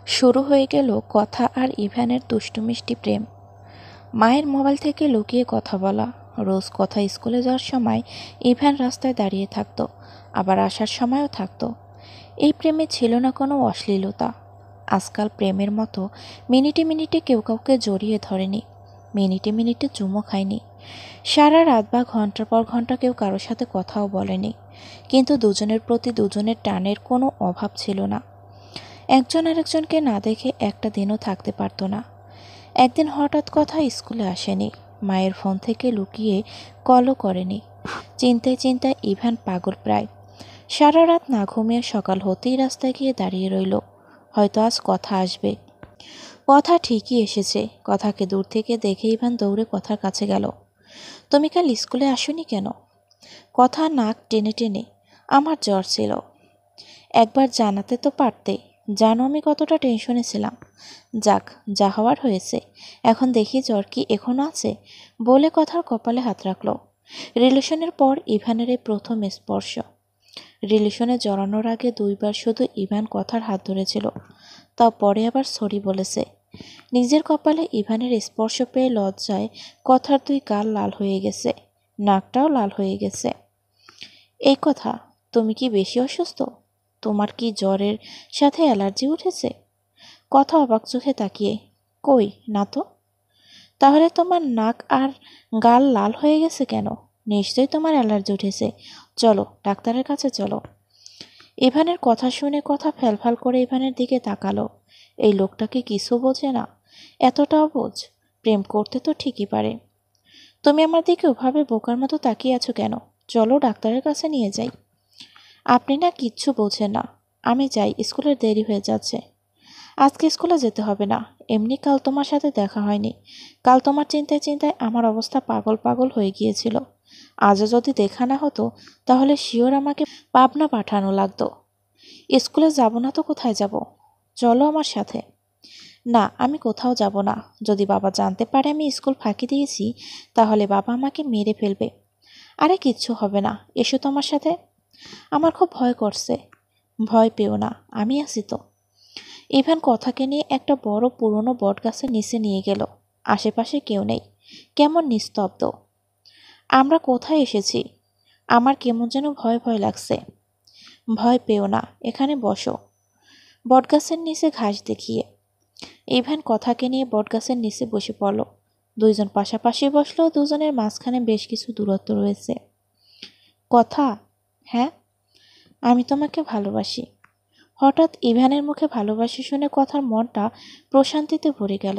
শুরু হয়ে গেল কথা আর ইভানের দুষ্টু মিষ্টি প্রেম। মায়ের মোবাইল থেকে লুকিয়ে কথা বলা, রোজ কথা স্কুলে যাওয়ার সময় ইভান রাস্তায় দাঁড়িয়ে থাকতো, আবার আসার সময়ও থাকতো। এই প্রেমে ছিল না কোনো অশ্লীলতা। আজকাল প্রেমের মতো মিনিটে মিনিটে কেউ কাউকে জড়িয়ে ধরেনি, মিনিটে মিনিটে চুমো খায়নি, সারা রাত বা ঘন্টার পর ঘন্টা কেউ কারোর সাথে কথাও বলেনি, কিন্তু দুজনের প্রতি দুজনের টানের কোনো অভাব ছিল না। একজন আরেকজনকে না দেখে একটা দিনও থাকতে পারত না। একদিন হঠাৎ কথা স্কুলে আসেনি, মায়ের ফোন থেকে লুকিয়ে কলও করেনি। চিন্তায় চিন্তায় ইভান পাগল প্রায়। সারা রাত না ঘুমিয়ে সকাল হতেই রাস্তায় গিয়ে দাঁড়িয়ে রইল, হয়তো আজ কথা আসবে। কথা ঠিকই এসেছে। কথাকে দূর থেকে দেখে ইভান দৌড়ে কথার কাছে গেল। তুমি কাল স্কুলে আসোনি কেন? কথা নাক টেনে টেনে, আমার জ্বর ছিল। একবার জানাতে তো পারতে, জানো আমি কতটা টেনশনে ছিলাম। যাক, যা হওয়ার হয়েছে, এখন দেখি জ্বর কি এখনো আছে। বলে কথার কপালে হাত রাখল। রিলেশনের পর ইভানের এই প্রথম স্পর্শ। রিলেশনে জড়ানোর আগে দুইবার শুধু ইভান কথার হাত ধরেছিল, তাও পরে আবার সরি বলেছে। নিজের কপালে ইভানের স্পর্শ পেয়ে লজ্জায় কথার দুই গাল লাল হয়ে গেছে, নাকটাও লাল হয়ে গেছে। এই কথা, তুমি কি বেশি অসুস্থ? তোমার কি জ্বরের সাথে অ্যালার্জি উঠেছে? কথা অবাক চোখে তাকিয়ে, কই না তো। তাহলে তোমার নাক আর গাল লাল হয়ে গেছে কেন? নিশ্চয়ই তোমার অ্যালার্জি উঠেছে। চলো ডাক্তারের কাছে চলো। ইভানের কথা শুনে কথা ফ্যালফাল করে ইভানের দিকে তাকালো। এই লোকটা কি কিছু বোঝে না? এতটাও বোঝ, প্রেম করতে তো ঠিকই পারে। তুমি আমার দিকে ওভাবে বোকার মতো তাকিয়ে আছো কেন? চলো ডাক্তারের কাছে নিয়ে যাই। আপনি না কিচ্ছু বোঝেন না। আমি যাই, স্কুলের দেরি হয়ে যাচ্ছে। আজকে স্কুলে যেতে হবে না, এমনি কাল তোমার সাথে দেখা হয়নি। কাল তোমার চিন্তায় চিন্তায় আমার অবস্থা পাগল পাগল হয়ে গিয়েছিল। আজও যদি দেখা না হতো তাহলে শিওর আমাকে পাবনা পাঠানো লাগতো। স্কুলে যাব না তো কোথায় যাব? চলো আমার সাথে। না, আমি কোথাও যাব না। যদি বাবা জানতে পারে আমি স্কুল ফাঁকি দিয়েছি তাহলে বাবা আমাকে মেরে ফেলবে। আরে কিচ্ছু হবে না, এসো তো আমার সাথে। আমার খুব ভয় করছে। ভয় পেও না, আমি আছি তো। ইভান কথাকে নিয়ে একটা বড় পুরনো বটগাছের নিচে নিয়ে গেল। আশেপাশে কেউ নেই, কেমন নিস্তব্ধ। আমরা কোথায় এসেছি? আমার কেমন যেন ভয় ভয় লাগছে। ভয় পেও না, এখানে বসো। বটগাছের নিচে ঘাস দেখিয়ে ইভান কথাকে নিয়ে বটগাছের নিচে বসে পড়ল। দুইজন পাশাপাশি বসলেও দুজনের মাঝখানে বেশ কিছু দূরত্ব রয়েছে। কথা, হ্যাঁ, আমি তোমাকে ভালোবাসি। হঠাৎ ইভানের মুখে ভালোবাসি শুনে কথার মনটা প্রশান্তিতে ভরে গেল।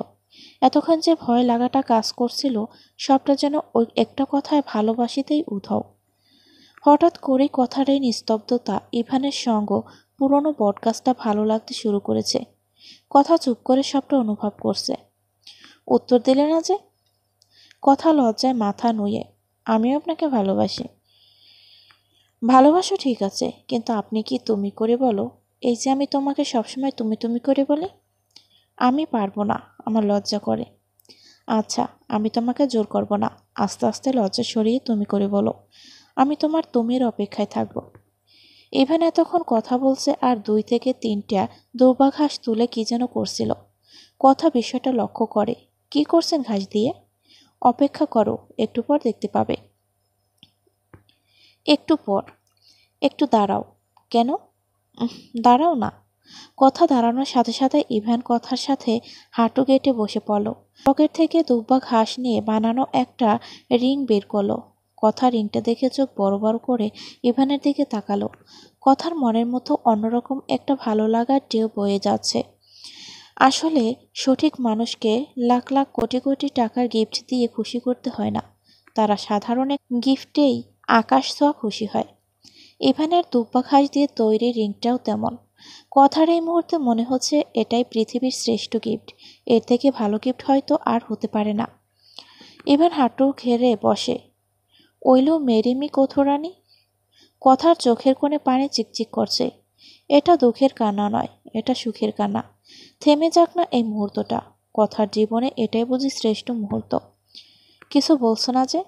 এতক্ষণ যে ভয় লাগাটা কাজ করছিল, সবটা যেন ওই একটা কথায় ভালোবাসিতেই উধাও। হঠাৎ করেই কথার এই নিস্তব্ধতা, ইভানের সঙ্গ, পুরনো বটগাছটা ভালো লাগতে শুরু করেছে। কথা চুপ করে সবটা অনুভব করছে। উত্তর দিলে না যে? কথা লজ্জায় মাথা নুয়ে, আমিও আপনাকে ভালোবাসি। ভালোবাসো ঠিক আছে, কিন্তু আপনি কি তুমি করে বলো? এই যে আমি তোমাকে সবসময় তুমি তুমি করে বলি। আমি পারবো না, আমার লজ্জা করে। আচ্ছা, আমি তোমাকে জোর করব না, আস্তে আস্তে লজ্জা সরিয়ে তুমি করে বলো। আমি তোমার তুমির অপেক্ষায় থাকবো। ইভান এতক্ষণ কথা বলছে আর 2 থেকে 3টা দুর্বা ঘাস তুলে কি যেন করছিল। কথা বিষয়টা লক্ষ্য করে। কি করছেন ঘাস দিয়ে? অপেক্ষা করো, একটু পর দেখতে পাবে। একটু পর? একটু দাঁড়াও। কেন? দাঁড়াও না। কথা দাঁড়ানোর সাথে সাথে ইভান কথার সাথে হাঁটু গেটে বসে পড়ল। পকেট থেকে দুব্বা ঘাস নিয়ে বানানো একটা রিং বের করলো। কথা রিংটা দেখে চোখ বড় বড় করে ইভানের দিকে তাকালো। কথার মনের মতো অন্যরকম একটা ভালো লাগার ঢেউ বয়ে যাচ্ছে। আসলে সঠিক মানুষকে লাখ লাখ কোটি কোটি টাকার গিফট দিয়ে খুশি করতে হয় না, তারা সাধারণ এক গিফটেই আকাশ ছোঁয়া খুশি হয়। ইভানের দুব্বা ঘাস দিয়ে তৈরি রিংটাও তেমন। কথার এই মুহূর্তে মনে হচ্ছে এটাই পৃথিবীর শ্রেষ্ঠ গিফট। এর থেকে ভালো গিফট হয়তো আর হতে পারে না। ইভান হাঁটু ঘেরে বসে। ওইলো মেরিমি কোথরানি। কথার চোখের কোণে পানি চিকচিক করছে। এটা দুঃখের কান্না নয়, এটা সুখের কান্না। থেমে যাক না এই মুহূর্তটা। কথার জীবনে এটাই বুঝি শ্রেষ্ঠ মুহূর্ত। কিছু বলছো না যে?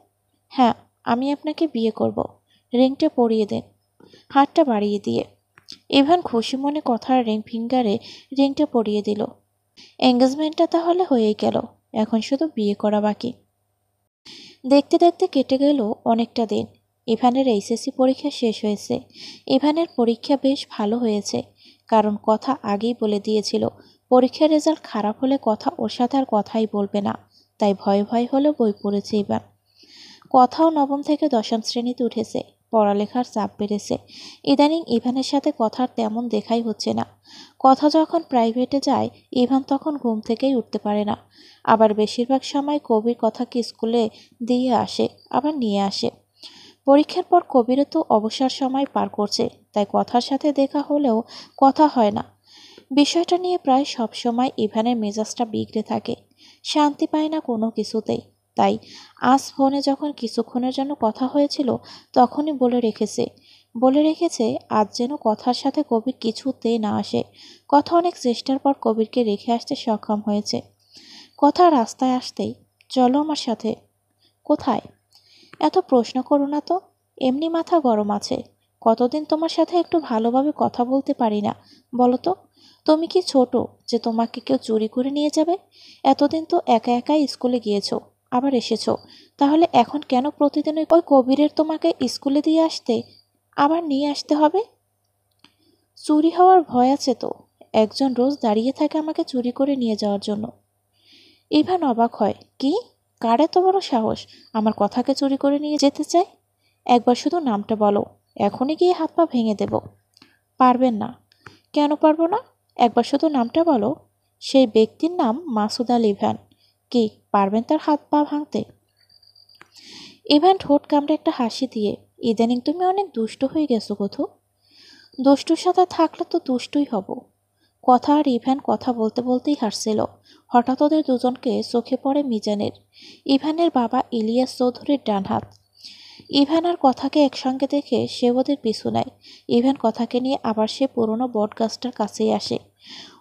হ্যাঁ, আমি আপনাকে বিয়ে করব। রিংটা পরিয়ে দেন, হাতটা বাড়িয়ে দিয়ে। ইভান খুশি মনে কথার রিং ফিঙ্গারে রিংটা পরিয়ে দিল। এঙ্গেজমেন্টটা তাহলে হয়েই গেল, এখন শুধু বিয়ে করা বাকি। দেখতে দেখতে কেটে গেল অনেকটা দিন। ইভানের এইচএসসি পরীক্ষা শেষ হয়েছে। ইভানের পরীক্ষা বেশ ভালো হয়েছে, কারণ কথা আগেই বলে দিয়েছিল পরীক্ষার রেজাল্ট খারাপ হলে কথা ওর সাথে আর কথাই বলবে না। তাই ভয়ে ভয়ে হলেও বই পড়েছে ইভান। কথাও নবম থেকে দশম শ্রেণীতে উঠেছে, পড়ালেখার চাপ বেড়েছে। ইদানিং ইভানের সাথে কথার তেমন দেখাই হচ্ছে না। কথা যখন প্রাইভেটে যায়, ইভান তখন ঘুম থেকেই উঠতে পারে না। আবার বেশিরভাগ সময় কবির কথাকে স্কুলে দিয়ে আসে, আবার নিয়ে আসে। পরীক্ষার পর কবিরও তো অবসর সময় পার করছে, তাই কথার সাথে দেখা হলেও কথা হয় না। বিষয়টা নিয়ে প্রায় সব সময় ইভানের মেজাজটা বিগড়ে থাকে, শান্তি পায় না কোনো কিছুতেই। তাই আজ ফোনে যখন কিছুক্ষণের জন্য কথা হয়েছিল, তখনই বলে রেখেছে আজ যেন কথার সাথে কবির কিছুতেই না আসে। কথা অনেক চেষ্টার পর কবিরকে রেখে আসতে সক্ষম হয়েছে। কথা রাস্তায় আসতেই, চলো আমার সাথে। কোথায়? এত প্রশ্ন করো না তো, এমনি মাথা গরম আছে। কতদিন তোমার সাথে একটু ভালোভাবে কথা বলতে পারি না বলো তো? তুমি কি ছোট যে তোমাকে কেউ চুরি করে নিয়ে যাবে? এতদিন তো একা একাই স্কুলে গিয়েছো, আবার এসেছো, তাহলে এখন কেন প্রতিদিন ওই কবিরের তোমাকে স্কুলে দিয়ে আসতে আবার নিয়ে আসতে হবে? চুরি হওয়ার ভয় আছে তো? একজন রোজ দাঁড়িয়ে থাকে আমাকে চুরি করে নিয়ে যাওয়ার জন্য। ইভান অবাক হয়, কি? কার এত বড় সাহস আমার কথাকে চুরি করে নিয়ে যেতে চায়? একবার শুধু নামটা বলো, এখনই গিয়ে হাত পা ভেঙে দেব। পারবেন না। কেন পারবো না? একবার শুধু নামটা বলো। সেই ব্যক্তির নাম মাসুদ আল ইভান। কি পারবেন তার হাত পা ভাঙতে? ইভান ঠোঁট কামড়ে একটা হাসি দিয়ে, ইদানিং তুমি অনেক দুষ্ট হয়ে গেছো কোথু। দুষ্টুর সাথে থাকলে তো দুষ্টুই হব। কথা আর ইভান কথা বলতে বলতেই হাসছিল। হঠাৎ ওদের দুজনকে চোখে পড়ে মিজানের, ইভানের বাবা ইলিয়াস চৌধুরীর ডান হাত। ইভান আর কথাকে একসঙ্গে দেখে সে ওদের পিছু নেয়। ইভান কথাকে নিয়ে আবার সে পুরনো বট গাছটার কাছেই আসে।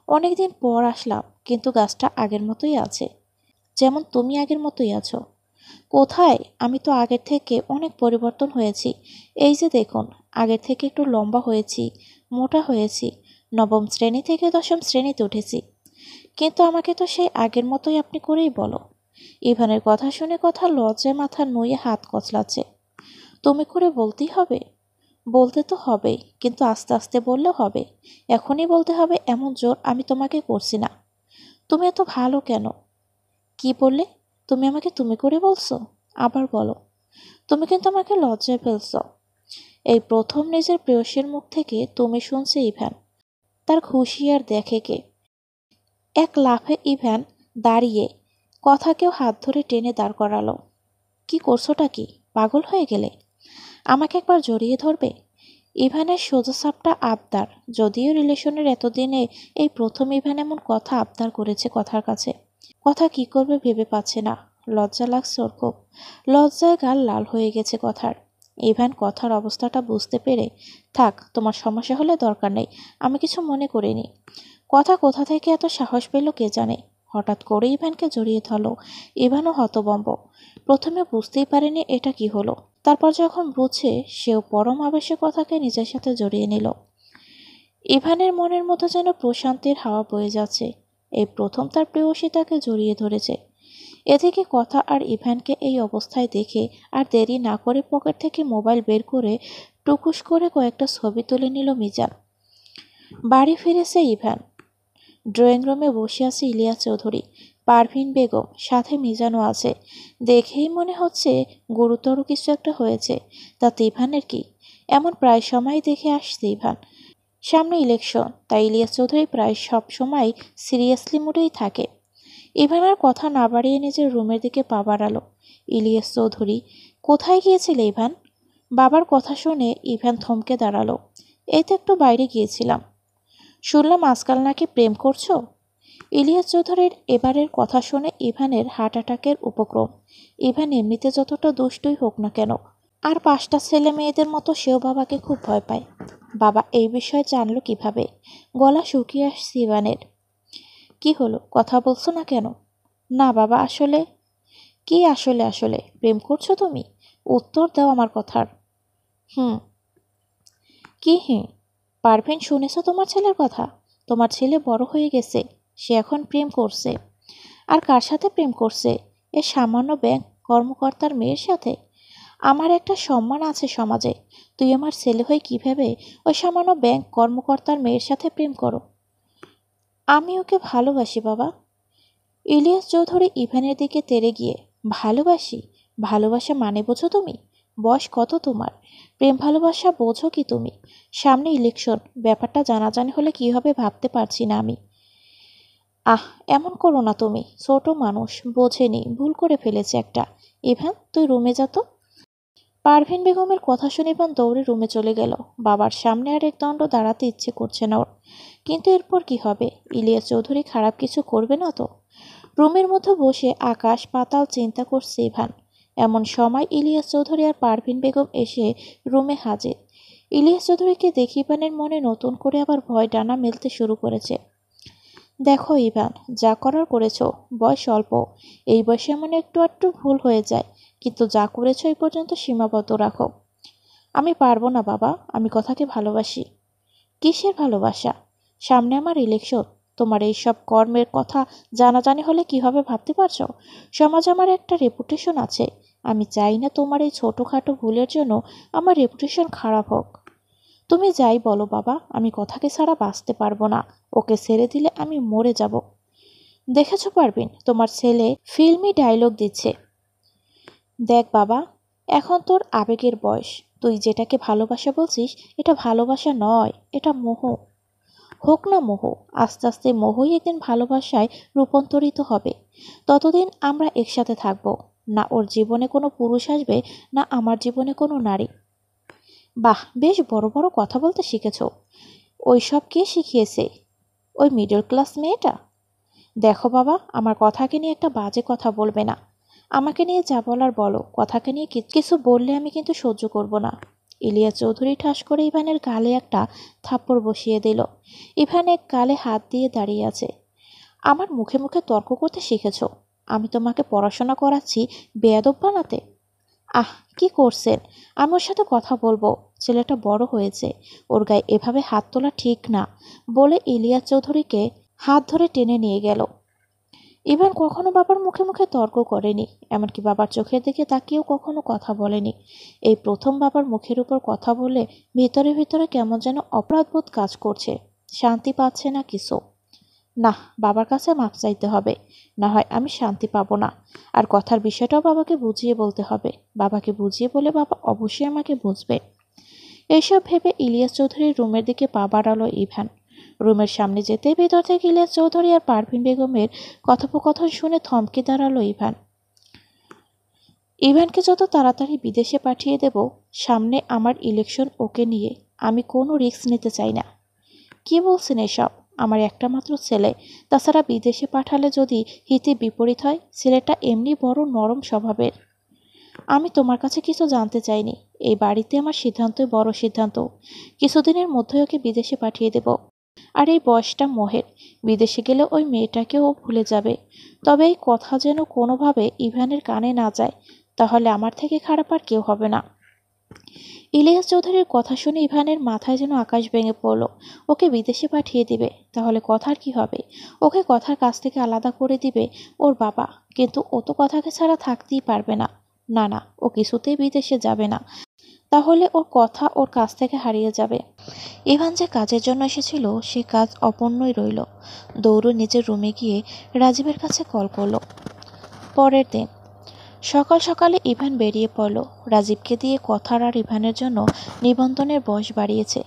অনেকদিন পর আসলাম, কিন্তু গাছটা আগের মতোই আছে, যেমন তুমি আগের মতোই আছো। কোথায়? আমি তো আগের থেকে অনেক পরিবর্তন হয়েছি। এই যে দেখুন, আগের থেকে একটু লম্বা হয়েছি, মোটা হয়েছি, নবম শ্রেণী থেকে দশম শ্রেণীতে উঠেছি। কিন্তু আমাকে তো সেই আগের মতোই আপনি করেই বলো। ইভানের কথা শুনে কথা লজ্জায় মাথা নুয়ে হাত কচলাচ্ছে। তুমি করে বলতেই হবে? বলতে তো হবেই, কিন্তু আস্তে আস্তে বললেও হবে। এখনই বলতে হবে এমন জোর আমি তোমাকে করছি না। তুমি এত ভালো কেন? কি বললে? তুমি আমাকে তুমি করে বলছো? আবার বলো। তুমি কিন্তু আমাকে লজ্জায় ফেলছো। এই প্রথম নিজের প্রেয়সীর মুখ থেকে তুমি শুনছে ইভান। তার খুশি আর দেখে কে। এক লাফে ইভান দাঁড়িয়ে কথাকেও হাত ধরে টেনে দাঁড় করালো। কি করছোটা কি? পাগল হয়ে গেলে? আমাকে একবার জড়িয়ে ধরবে? ইভানের সোজাসাপটা আবদার, যদিও রিলেশনের এতদিনে এই প্রথম ইভান এমন কথা আবদার করেছে কথার কাছে। কথা কি করবে ভেবে পাচ্ছে না। লজ্জা লাগছে ওর খুব। লজ্জায় গাল লাল হয়ে গেছে কথার। ইভান কথার অবস্থাটা বুঝতে পেরে, থাক, তোমার সমস্যা হলে দরকার নেই, আমি কিছু মনে করিনি। কথা কোথা থেকে এত সাহস পেল কে জানে। হঠাৎ করে ইভানকে জড়িয়ে ধরল। ইভানও হতবম্ব। প্রথমে বুঝতেই পারেনি এটা কি হলো। তারপর যখন বুঝে, সেও পরম আবেশে কথাকে নিজের সাথে জড়িয়ে নিল। ইভানের মনের মতো যেন প্রশান্তির হাওয়া বয়ে যাচ্ছে। এই প্রথম তার প্রেয়সী তাকে জড়িয়ে ধরেছে। এদিকে কথা আর ইভানকে এই অবস্থায় দেখে আর দেরি না করে পকেট থেকে মোবাইল বের করে টুকুস করে কয়েকটা ছবি তুলে নিল মিজান। বাড়ি ফিরেছে ইভান। ড্রয়িং রুমে বসে আছে ইলিয়াস চৌধুরী, পারভিন বেগম, সাথে মিজানও আছে। দেখেই মনে হচ্ছে গুরুতর কিছু একটা হয়েছে। তাতে ইভানের কি? এমন প্রায় সময় দেখে আসছে ইভান। সামনে ইলেকশন, তাই ইলিয়াস চৌধুরী প্রায় সব সময় সিরিয়াসলি মুডেই থাকে। ইভান আর কথা না বাড়িয়ে নিজের রুমের দিকে পা বাড়ালো। ইলিয়াস চৌধুরী, কোথায় গিয়েছিলে ইভান? বাবার কথা শুনে ইভান থমকে দাঁড়ালো। এই তো একটু বাইরে গিয়েছিলাম। শুনলাম আজকাল নাকি প্রেম করছো। ইলিয়াস চৌধুরীর এবারের কথা শুনে ইভানের হার্ট অ্যাটাকের উপক্রম। ইভান এমনিতে যতটা দুষ্টই হোক না কেন, আর 5টা ছেলে মেয়েদের মতো সেও বাবাকে খুব ভয় পায়। বাবা এই বিষয়ে জানলো কিভাবে? গলা শুকিয়ে আসছে ইভানের। কি হলো, কথা বলছো না কেন? না বাবা, আসলে। কি আসলে? আসলে প্রেম করছো তুমি? উত্তর দাও আমার কথার। হুম। কি হুম? পারভিন, শুনেছ তোমার ছেলের কথা? তোমার ছেলে বড় হয়ে গেছে, সে এখন প্রেম করছে। আর কার সাথে প্রেম করছে? এ সামান্য ব্যাংক কর্মকর্তার মেয়ের সাথে। আমার একটা সম্মান আছে সমাজে, তুই আমার ছেলে হয়ে কিভাবে ওই সামান্য ব্যাংক কর্মকর্তার মেয়ের সাথে প্রেম করো? আমি ওকে ভালোবাসি বাবা। ইলিয়াস চৌধুরী ইভানের দিকে তেড়ে গিয়ে, ভালোবাসি? ভালোবাসা মানে বোঝো তুমি? বয়স কত তোমার? প্রেম ভালোবাসা বোঝো কি তুমি? সামনে ইলেকশন, ব্যাপারটা জানাজানি হলে কি হবে ভাবতে পারছি না আমি। আহ, এমন করো না তুমি, ছোট মানুষ, বোঝেনি, ভুল করে ফেলেছে একটা। ইভান, তুই রুমে যা তো। পারভিন বেগমের কথা শুনে ইভান দৌড়ে রুমে চলে গেল। বাবার সামনে আর এক দণ্ড দাঁড়াতে ইচ্ছে করছে না ওর। কিন্তু এরপর কি হবে? ইলিয়াস চৌধুরী খারাপ কিছু করবে না তো? রুমের মধ্যে বসে আকাশ পাতাল চিন্তা করছে ইভান। এমন সময় ইলিয়াস চৌধুরী আর পারভিন বেগম এসে রুমে হাজির। ইলিয়াস চৌধুরীকে দেখে ইভানের মনে নতুন করে আবার ভয় ডানা মেলতে শুরু করেছে। দেখো ইভান, যা করার করেছো, বয়স অল্প, এই বয়সে এমন একটু একটু ভুল হয়ে যায়, কিন্তু যা করেছো এই পর্যন্ত সীমাবদ্ধ রাখো। আমি পারবো না বাবা, আমি কথাকে ভালোবাসি। কিসের ভালোবাসা? সামনে আমার ইলেকশন, তোমার এই সব কর্মের কথা জানাজানি হলে কি হবে ভাবতে পারছো? সমাজে আমার একটা রেপুটেশন আছে, আমি চাই না তোমার এই ছোটোখাটো ভুলের জন্য আমার রেপুটেশন খারাপ হোক। তুমি যাই বলো বাবা, আমি কথাকে ছাড়া বাঁচতে পারবো না, ওকে ছেড়ে দিলে আমি মরে যাব। দেখেছো পারবিন, তোমার ছেলে ফিল্মি ডায়লগ দিচ্ছে। দেখ বাবা, এখন তোর আবেগের বয়স, তুই যেটাকে ভালোবাসা বলছিস এটা ভালোবাসা নয়, এটা মোহ। হোক না মোহ, আস্তে আস্তে মোহই একদিন ভালোবাসায় রূপান্তরিত হবে। ততদিন আমরা একসাথে থাকবো। না ওর জীবনে কোনো পুরুষ আসবে, না আমার জীবনে কোনো নারী। বাহ, বেশ বড় বড় কথা বলতে শিখেছো। ওইসব কে শিখিয়েছে? ওই মিডল ক্লাস মেয়েটা? দেখো বাবা, আমার কথাকে নিয়ে একটা বাজে কথা বলবে না। আমাকে নিয়ে যা বলার বলো, কথাকে নিয়ে কিছু বললে আমি কিন্তু সহ্য করব না। ইলিয়াস চৌধুরী ঠাস করে ইভানের গালে একটা থাপ্পড় বসিয়ে দিল। ইভান এক গালে হাত দিয়ে দাঁড়িয়ে আছে। আমার মুখে মুখে তর্ক করতে শিখেছো? আমি তোমাকে পড়াশোনা করাচ্ছি বেয়াদব বানাতে? আহ, কি করছেন? আমি ওর সাথে কথা বলবো, ছেলেটা বড় হয়েছে, ওর গায়ে এভাবে হাত তোলা ঠিক না, বলে ইলিয়াস চৌধুরীকে হাত ধরে টেনে নিয়ে গেল। ইভান কখনো বাবার মুখে মুখে তর্ক করেনি, এমনকি বাবার চোখের দিকে তাকিয়েও কখনো কথা বলেনি। এই প্রথম বাবার মুখের উপর কথা বলে ভিতরে ভিতরে কেমন যেন অপরাধবোধ কাজ করছে, শান্তি পাচ্ছে না কিছু। না, বাবার কাছে মাপ চাইতে হবে, না হয় আমি শান্তি পাবো না। আর কথার বিষয়টাও বাবাকে বুঝিয়ে বলতে হবে, বাবাকে বুঝিয়ে বলে বাবা অবশ্যই আমাকে বুঝবে। এইসব ভেবে ইলিয়াস চৌধুরীর রুমের দিকে পা বাড়ালো ইভান। রুমের সামনে যেতেই ভেতর থেকে ইলিয়াস চৌধুরী আর পারভিন বেগমের কথোপকথন শুনে থমকে দাঁড়ালো ইভান। ইভানকে যত তাড়াতাড়ি বিদেশে পাঠিয়ে দেব, সামনে আমার ইলেকশন, ওকে নিয়ে আমি কোনো রিস্ক নিতে চাই না। কি বলছেন এসব? আমার একটা মাত্র ছেলে, তাছাড়া বিদেশে পাঠালে যদি হিতে বিপরীত হয়, ছেলেটা এমনি বড় নরম স্বভাবের। আমি তোমার কাছে কিছু জানতে চাইনি, এই বাড়িতে আমার সিদ্ধান্তই বড় সিদ্ধান্ত। কিছুদিনের মধ্যে ওকে বিদেশে পাঠিয়ে দেব। আর এই বয়সটা মোহের, বিদেশে গেলে ওই মেয়েটাকেও ভুলে যাবে। তবে এই কথা যেন কোনোভাবে ইভানের কানে না যায়, তাহলে আমার থেকে খারাপ আর কেউ হবে না। ইলিয়াস চৌধুরীর কথা শুনে ইভানের মাথায় যেন আকাশ ভেঙে পড়ল। ওকে বিদেশে পাঠিয়ে দিবে, তাহলে কথার কি হবে? ওকে কথার কাছ থেকে আলাদা করে দিবে ওর বাবা, কিন্তু ও তো কথাকে ছাড়া থাকতেই পারবে না। না না, ও কিছুতেই বিদেশে যাবে না, তাহলে ওর কথা ওর কাছ থেকে হারিয়ে যাবে। ইভান যে কাজের জন্য এসেছিল সে কাজ অপূর্ণই রইল। দৌড়ে নিজের রুমে গিয়ে রাজীবের কাছে কল করলো। পরের দিন সকাল সকালে ইভান বেরিয়ে পড়ল। রাজীবকে দিয়ে কথার আর ইভানের জন্য নিবন্ধনের বয়স বাড়িয়েছে।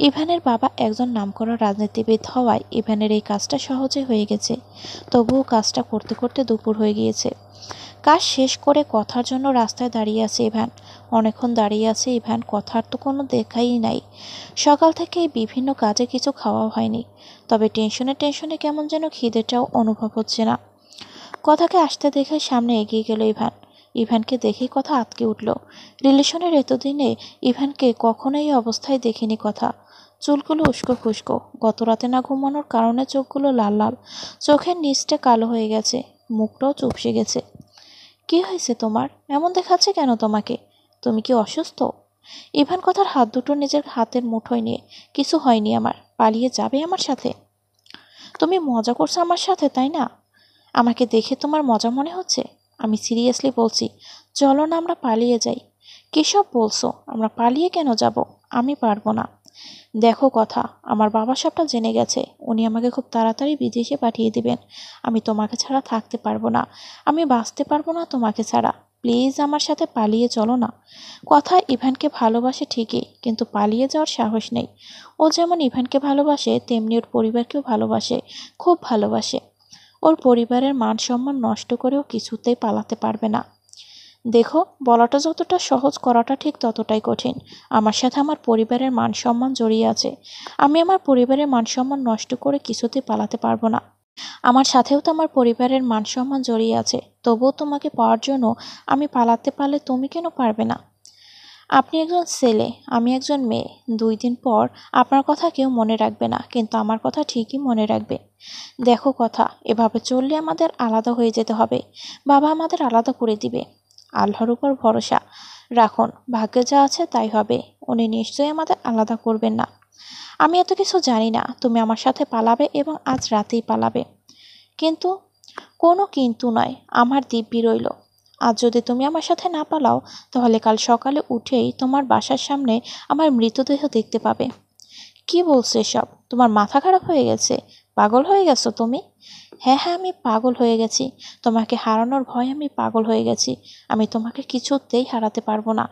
ইভানের বাবা একজন নামকরা রাজনীতিবিদ হওয়ায় ইভানের এই কাজটা সহজে হয়ে গেছে। তবুও কাজটা করতে করতে দুপুর হয়ে গিয়েছে। কাজ শেষ করে কথার জন্য রাস্তায় দাঁড়িয়ে আছে ইভান। অনেকক্ষণ দাঁড়িয়ে আছে ইভান, কথার তো কোনো দেখাই নাই। সকাল থেকে বিভিন্ন কাজে কিছু খাওয়া হয়নি, তবে টেনশনে টেনশনে কেমন যেন খিদেটাও অনুভব হচ্ছে না। কথাকে আসতে দেখে সামনে এগিয়ে গেল ইভান। ইভানকে দেখেই কথা আটকে উঠল। রিলেশনের এতদিনে ইভানকে কখনোই এই অবস্থায় দেখিনি কথা। চুলগুলো উস্কো খুস্কো, গত রাতে না ঘুমানোর কারণে চোখগুলো লাল লাল, চোখের নিচটা কালো হয়ে গেছে, মুখটাও চুপসে গেছে। কি হয়েছে তোমার? এমন দেখাচ্ছে কেন তোমাকে? তুমি কি অসুস্থ? ইভান কথার হাত দুটো নিজের হাতের মুঠোয় নিয়ে, কিছু হয়নি আমার, পালিয়ে যাবে আমার সাথে? তুমি মজা করছো আমার সাথে, তাই না? আমাকে দেখে তোমার মজা মনে হচ্ছে? আমি সিরিয়াসলি বলছি, চলো না আমরা পালিয়ে যাই। কিসব বলছো? আমরা পালিয়ে কেন যাব? আমি পারবো না। দেখো কথা, আমার বাবা সবটা জেনে গেছে। উনি আমাকে খুব তাড়াতাড়ি বিদেশে পাঠিয়ে দিবেন। আমি তোমাকে ছাড়া থাকতে পারবো না, আমি বাঁচতে পারবো না তোমাকে ছাড়া। প্লিজ আমার সাথে পালিয়ে চলো না। কথা ইভানকে ভালোবাসে ঠিকই, কিন্তু পালিয়ে যাওয়ার সাহস নেই। ও যেমন ইভানকে ভালোবাসে, তেমনি ওর পরিবারকেও ভালোবাসে, খুব ভালোবাসে। ওর পরিবারের মান সম্মান নষ্ট করেও কিছুতেই পালাতে পারবে না। দেখো, বলাটা যতটা সহজ, করাটা ঠিক ততটাই কঠিন। আমার সাথে আমার পরিবারের মান সম্মান জড়িয়ে আছে। আমি আমার পরিবারের মান সম্মান নষ্ট করে কিছুতেই পালাতে পারবো না। আমার সাথেও তো আমার পরিবারের মান সম্মান জড়িয়ে আছে। তবুও তোমাকে পাওয়ার জন্য আমি পালাতে পারলে তুমি কেন পারবে না? আপনি একজন ছেলে, আমি একজন মেয়ে। 2 দিন পর আপনার কথা কেউ মনে রাখবে না, কিন্তু আমার কথা ঠিকই মনে রাখবে। দেখো কথা, এভাবে চললে আমাদের আলাদা হয়ে যেতে হবে। বাবা আমাদের আলাদা করে দিবে। আল্লাহর উপর ভরসা রাখুন, ভাগ্যে যা আছে তাই হবে। উনি নিশ্চয়ই আমাদের আলাদা করবেন না। আমি এত কিছু জানি না। তুমি আমার সাথে পালাবে এবং আজ রাতেই পালাবে। কিন্তু, কোনো কিন্তু নয়, আমার দিব্যি রইল। আজ যদি তুমি আমার সাথে না পালাও, তাহলে কাল সকালে উঠেই তোমার বাসার সামনে আমার মৃতদেহ দেখতে পাবে। কি বলছো এসব? তোমার মাথা খারাপ হয়ে গেছে? পাগল হয়ে গেছো তুমি? হ্যাঁ হ্যাঁ, আমি পাগল হয়ে গেছি। তোমাকে হারানোর ভয়ে আমি পাগল হয়ে গেছি। আমি তোমাকে কিছুতেই হারাতে পারবো না,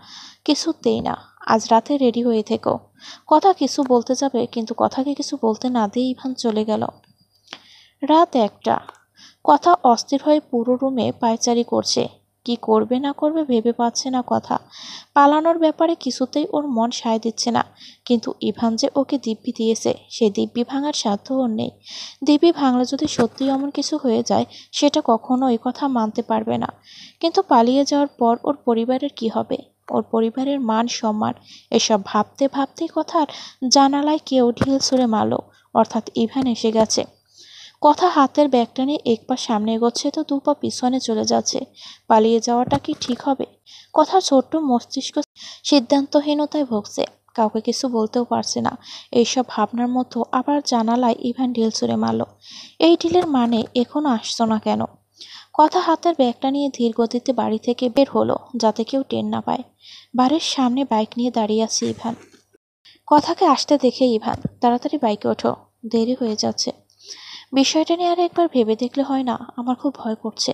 কিছুতেই না। আজ রাতে রেডি হয়ে থেকো। কথা কিছু বলতে যাবে, কিন্তু কথাকে কিছু বলতে না দিয়ে ইভান চলে গেল। রাত 1টা। কথা অস্থির হয়ে পুরো রুমে পায়চারি করছে। কি করবে না করবে ভেবে পাচ্ছে না কথা। পালানোর ব্যাপারে কিছুতেই ওর মন সায় দিচ্ছে না। কিন্তু ইভান যে ওকে দিব্যি দিয়েছে, সেই দিব্যি ভাঙার সাধ্য ওর নেই। দিব্যি ভাঙলে যদি সত্যি এমন কিছু হয়ে যায়, সেটা কখনো এই কথা মানতে পারবে না। কিন্তু পালিয়ে যাওয়ার পর ওর পরিবারের কি হবে? ওর পরিবারের মান সম্মান, এসব ভাবতে ভাবতেই কথার জানালায় কেউ ঢিল ছুঁড়ে মারল। অর্থাৎ ইভান এসে গেছে। কথা হাতের ব্যাগটা নিয়ে 1 পা সামনে এগোচ্ছে তো 2 পা পিছনে চলে যাচ্ছে। পালিয়ে যাওয়াটা কি ঠিক হবে? কথার ছোট্ট মস্তিষ্ক সিদ্ধান্তহীনতায় ভুগছে। কাউকে কিছু বলতেও পারছে না। এইসব ভাবনার মধ্যে আবার জানালায় ইভান ঢিল ছুঁড়ে মারল। এই ঢিলের মানে এখনো আসছো না কেন? কথা হাতের ব্যাগটা নিয়ে ধীর গতিতে বাড়ি থেকে বের হলো, যাতে কেউ টের না পায়। বাড়ির সামনে বাইক নিয়ে দাঁড়িয়ে আছে ইভান। কথাকে আসতে দেখে ইভান, তাড়াতাড়ি বাইকে ওঠো, দেরি হয়ে যাচ্ছে। বিষয়টা নিয়ে আর একবার ভেবে দেখলে হয় না? আমার খুব ভয় করছে।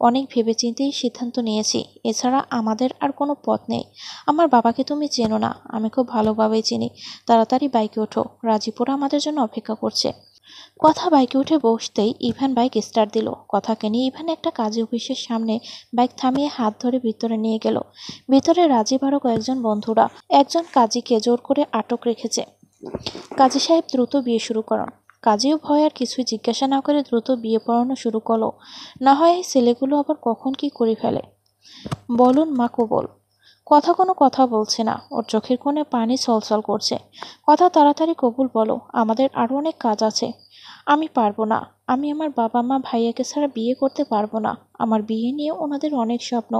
অনেক ভেবেচিন্তেই সিদ্ধান্ত নিয়েছি। এছাড়া আমাদের আর কোনো পথ নেই। আমার বাবাকে তুমি চেনো না, আমি খুব ভালোভাবেই চিনি। তাড়াতাড়ি বাইকে ওঠো, রাজীপুরা আমাদের জন্য অপেক্ষা করছে। কথা বাইকে উঠে বসতেই ইভান বাইক স্টার্ট দিল। কথাকে নিয়ে ইভান একটা কাজী অফিসের সামনে বাইক থামিয়ে হাত ধরে ভিতরে নিয়ে গেল। ভিতরে রাজীব আরও কয়েকজন বন্ধুরা একজন কাজীকে জোর করে আটক রেখেছে। কাজী সাহেব, দ্রুত বিয়ে শুরু করুন। কাজীও ভয় আর কিছুই জিজ্ঞাসা না করে দ্রুত বিয়ে পড়ানো শুরু করলো। না হয় এই ছেলেগুলো আবার কখন কি করে ফেলে। বলুন মা কবুল। কথা কোনো কথা বলছে না, ওর চোখের কোণে পানি ছলছল করছে। কথা, তাড়াতাড়ি কবুল বলো, আমাদের আরও অনেক কাজ আছে। আমি পারবো না। আমি আমার বাবা মা ভাইয়াকে ছাড়া বিয়ে করতে পারবো না। আমার বিয়ে নিয়ে ওনাদের অনেক স্বপ্ন।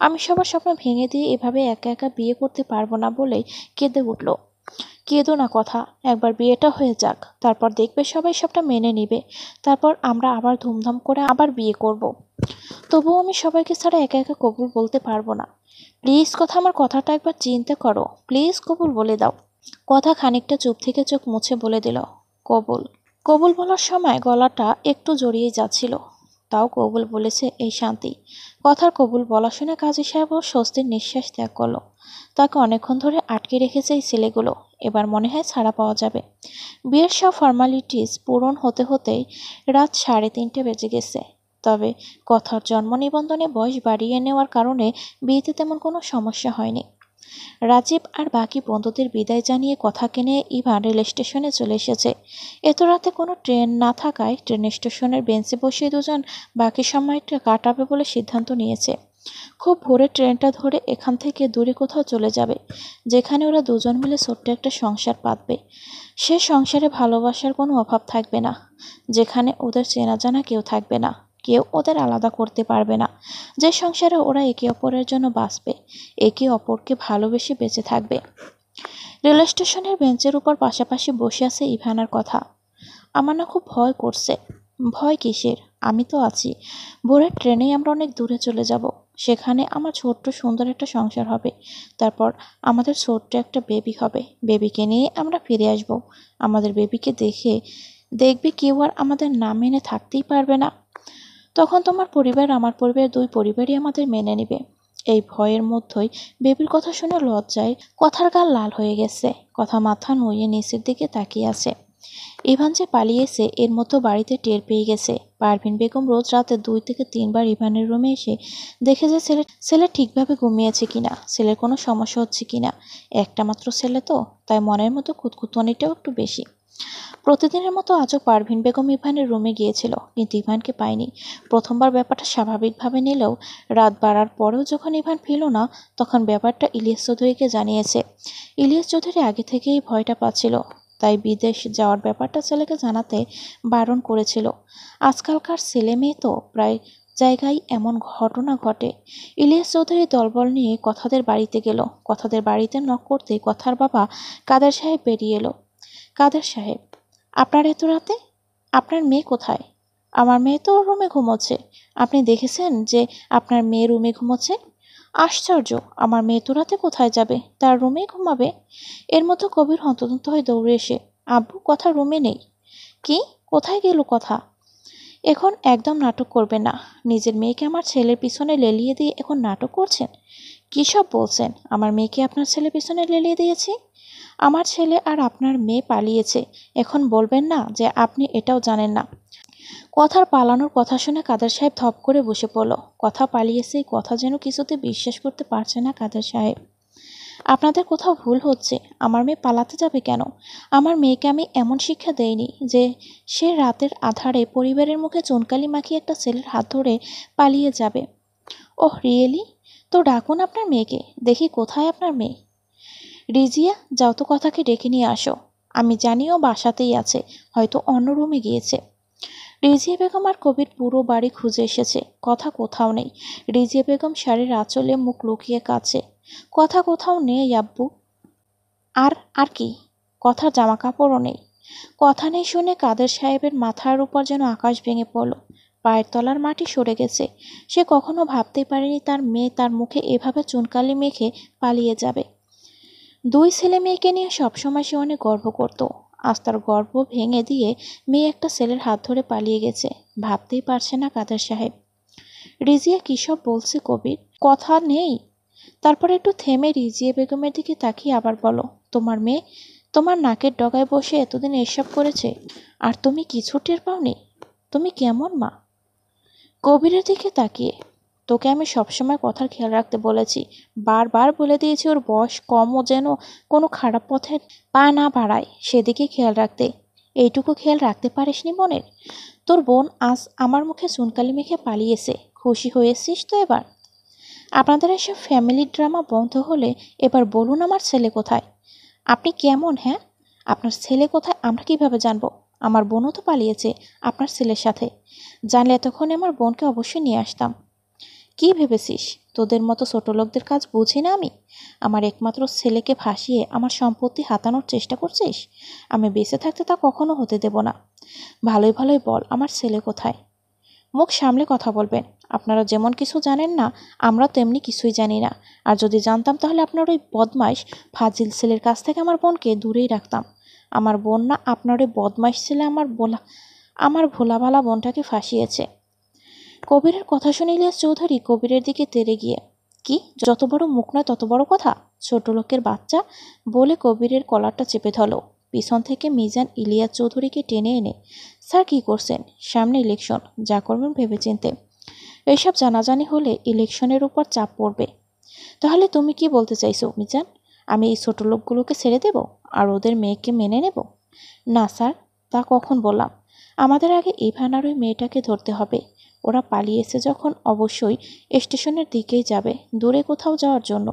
আমি সবার স্বপ্ন ভেঙে দিয়ে এভাবে একা একা বিয়ে করতে পারবো না বলেই কেঁদে উঠল। কেঁদো না কথা, একবার বিয়েটা হয়ে যাক, তারপর দেখবে সবাই সবটা মেনে নিবে। তারপর আমরা আবার ধুমধাম করে আবার বিয়ে করব। তবুও আমি সবাইকে ছাড়া একা একা কবুল বলতে পারবো না। প্লিজ কথা, আমার কথাটা একবার চিন্তা করো। প্লিজ কবুল বলে দাও। কথা খানিকটা চুপ থেকে চোখ মুছে বলে দিল, কবুল। কবুল বলার সময় গলাটা একটু জড়িয়ে যাচ্ছিল। তাও কবুল বলেছে, এই শান্তি। কথার কবুল বলা শুনে কাজী সাহেবও স্বস্তির নিঃশ্বাস ত্যাগ করলো। তাকে অনেকক্ষণ ধরে আটকে রেখেছে এই ছেলেগুলো, এবার মনে হয় ছাড়া পাওয়া যাবে। বিয়ের সব ফর্মালিটিস পূরণ হতে হতেই রাত 3:30 বেজে গেছে। তবে কথার জন্ম নিবন্ধনে বয়স বাড়িয়ে নেওয়ার কারণে বিয়েতে তেমন কোনো সমস্যা হয়নি। রাজীব আর বাকি বন্ধুদের বিদায় জানিয়ে কথাকে নিয়ে ইভান রেল স্টেশনে চলে এসেছে। এত রাতে কোনো ট্রেন না থাকায় ট্রেন স্টেশনের বেঞ্চে বসে দুজন বাকি সময়টা কাটাবে বলে সিদ্ধান্ত নিয়েছে। খুব ভোরে ট্রেনটা ধরে এখান থেকে দূরে কোথাও চলে যাবে, যেখানে ওরা দুজন মিলে ছোট্ট একটা সংসার পাতবে। সে সংসারে ভালোবাসার কোনো অভাব থাকবে না, যেখানে ওদের চেনা জানা কেউ থাকবে না, কেউ ওদের আলাদা করতে পারবে না। যে সংসারে ওরা একে অপরের জন্য বাঁচবে, একে অপরকে ভালোবেসে বেঁচে থাকবে। রেল স্টেশনের বেঞ্চের উপর পাশাপাশি বসে আছে ইভানার কথা। আমার না খুব ভয় করছে। ভয় কিসের? আমি তো আছি। ভোরের ট্রেনেই আমরা অনেক দূরে চলে যাব। সেখানে আমার ছোট্ট সুন্দর একটা সংসার হবে। তারপর আমাদের ছোট্ট একটা বেবি হবে। বেবিকে নিয়ে আমরা ফিরে আসব। আমাদের বেবিকে দেখবে কেউ আর আমাদের না মেনে থাকতেই পারবে না। তখন তোমার পরিবার, আমার পরিবার, দুই পরিবারই আমাদের মেনে নেবে। এই ভয়ের মধ্যেই বেবির কথা শুনে লজ্জায় কথার গাল লাল হয়ে গেছে। কথা মাথা নুয়ে নিচের দিকে তাকিয়ে আছে। ইভান যে পালিয়েছে এর মতো বাড়িতে টের পেয়ে গেছে। পারভিন বেগম রোজ রাতে 2 থেকে 3 বার ইভানের রুমে এসে দেখে যে ছেলে ঠিকভাবে ঘুমিয়েছে কিনা, ছেলের কোনো সমস্যা হচ্ছে কিনা। একটা মাত্র ছেলে তো, তাই মনের মতো খুঁতখুঁতনিটাও একটু বেশি। প্রতিদিনের মতো আজও পারভিন বেগম ইভানের রুমে গিয়েছিল, কিন্তু ইভানকে পায়নি। প্রথমবার ব্যাপারটা স্বাভাবিকভাবে নিলেও রাত বাড়ার পরেও যখন ইভান ফিরল না, তখন ব্যাপারটা ইলিয়াস চৌধুরীকে জানিয়েছে। ইলিয়াস চৌধুরী আগে থেকেই ভয়টা পাচ্ছিল, তাই বিদেশ যাওয়ার ব্যাপারটা ছেলেকে জানাতে বারণ করেছিল। আজকালকার ছেলে মেয়ে তো প্রায় জায়গায় এমন ঘটনা ঘটে। ইলিয়াস চৌধুরী দলবল নিয়ে কথাদের বাড়িতে গেল। কথাদের বাড়িতে নক করতে কথার বাবা কাদের সাহেব বেরিয়ে এলো। কাদের সাহেব, আপনার এত রাতে? আপনার মেয়ে কোথায়? আমার মেয়ে তো ওর রুমে ঘুমোচ্ছে। আপনি দেখেছেন যে আপনার মেয়ে রুমে ঘুমোচ্ছে? আশ্চর্য, আমার মেয়ে তো রাতে কোথায় যাবে? তার রুমেই ঘুমাবে। এর মতো কবির হন্তদন্ত হয়ে দৌড়ে এসে, আব্বু কথা রুমে নেই। কি? কোথায় গেল কথা? এখন একদম নাটক করবেন না। নিজের মেয়েকে আমার ছেলের পিছনে লেলিয়ে দিয়ে এখন নাটক করছেন? কী সব বলছেন? আমার মেয়েকে আপনার ছেলের পিছনে লেলিয়ে দিয়েছি? আমার ছেলে আর আপনার মেয়ে পালিয়েছে। এখন বলবেন না যে আপনি এটাও জানেন না। কথার পালানোর কথা শুনে কাদের সাহেব ধপ করে বসে পড়ল। কথা পালিয়েছে, এই কথা যেন কিছুতে বিশ্বাস করতে পারছে না কাদের সাহেব। আপনাদের কোথাও ভুল হচ্ছে। আমার মেয়ে পালাতে যাবে কেন? আমার মেয়েকে আমি এমন শিক্ষা দেইনি যে সে রাতের আধারে পরিবারের মুখে চুনকালি মাখিয়ে একটা ছেলের হাত ধরে পালিয়ে যাবে। Oh really? তো ডাকুন আপনার মেয়েকে, দেখি কোথায় আপনার মেয়ে। রিজিয়া, যাও তো কথাকে ডেকে নিয়ে আসো। আমি জানিও বাসাতেই আছে, হয়তো অন্য রুমে গিয়েছে। রিজিয়া বেগম আর কবির পুরো বাড়ি খুঁজে এসেছে, কথা কোথাও নেই। রিজিয়া বেগম শাড়ির আঁচলে মুখ লুকিয়ে কাছে। কথা কোথাও নেই আব্বু। আর আর কি? কথার জামা কাপড়ও নেই। কথা নেই শুনে কাদের সাহেবের মাথার উপর যেন আকাশ ভেঙে পড়ল। পায়ের তলার মাটি সরে গেছে। সে কখনো ভাবতেই পারেনি তার মেয়ে তার মুখে এভাবে চুনকালি মেখে পালিয়ে যাবে। 2 ছেলে মেয়েকে নিয়ে সবসময় সে অনেক গর্ব করত। আজ তার গর্ব ভেঙে দিয়ে মেয়ে একটা ছেলের হাত ধরে পালিয়ে গেছে। ভাবতেই পারছে না কাদের সাহেব। রিজিয়া কী সব বলছে কবির? কথা নেই। তারপর একটু থেমে রিজিয়া বেগমের দিকে তাকিয়ে আবার বলো, তোমার মেয়ে তোমার নাকের ডগায় বসে এতদিন এসব করেছে, আর তুমি কিছু টের পাওনি? তুমি কেমন মা? কবিরের দিকে তাকিয়ে, তোকে আমি সবসময় কথার খেয়াল রাখতে বলেছি। বারবার বলে দিয়েছি ওর বয়স কম, ও যেন কোনো খারাপ পথে পা না বাড়ায়, সেদিকে খেয়াল রাখতে। এইটুকু খেয়াল রাখতে পারিসনি মনের? তোর বোন আজ আমার মুখে চুনকালি মেখে পালিয়েছে, খুশি হয়েছিস তো এবার? আপনাদের এসব ফ্যামিলি ড্রামা বন্ধ হলে এবার বলুন আমার ছেলে কোথায়? আপনি কেমন? হ্যাঁ, আপনার ছেলে কোথায় আমরা কিভাবে জানবো? আমার বোনও তো পালিয়েছে আপনার ছেলের সাথে। জানলে এতক্ষণে আমার বোনকে অবশ্যই নিয়ে আসতাম। কি ভেবেছিস তোদের মতো ছোট লোকদের কাজ বুঝি না আমি? আমার একমাত্র ছেলেকে ফাঁসিয়ে আমার সম্পত্তি হাতানোর চেষ্টা করছিস? আমি বেঁচে থাকতে তা কখনো হতে দেব না। ভালোই ভালোই বল আমার ছেলে কোথায়। মুখ সামলে কথা বলবেন। আপনারা যেমন কিছু জানেন না, আমরা তেমনি কিছুই জানি না। আর যদি জানতাম তাহলে আপনার ওই বদমাইশ ফাজিল ছেলের কাছ থেকে আমার বোনকে দূরেই রাখতাম। আমার বোন না, আপনার ওই বদমাইশ ছেলে আমার ভোলা ভালা বোনটাকে ফাঁসিয়েছে। কবিরের কথা শুনে ইলিয়াস চৌধুরী কবিরের দিকে তেড়ে গিয়ে, কি যত বড় মুখ নয় তত বড় কথা, ছোট লোকের বাচ্চা, বলে কবিরের কলারটা চেপে ধরল। পিছন থেকে মিজান ইলিয়াস চৌধুরীকে টেনে এনে, স্যার কি করছেন? সামনে ইলেকশন, যা করবেন ভেবেচিন্তে। এইসব জানাজানি হলে ইলেকশনের উপর চাপ পড়বে। তাহলে তুমি কি বলতে চাইছো মিজান? আমি এই ছোট লোকগুলোকে ছেড়ে দেব আর ওদের মেয়েকে মেনে নেব? না স্যার, তা কখন বললাম? আমাদের আগে ইভান আর ওই মেয়েটাকে ধরতে হবে। ওরা পালিয়েছে যখন অবশ্যই স্টেশনের দিকেই যাবে, দূরে কোথাও যাওয়ার জন্য।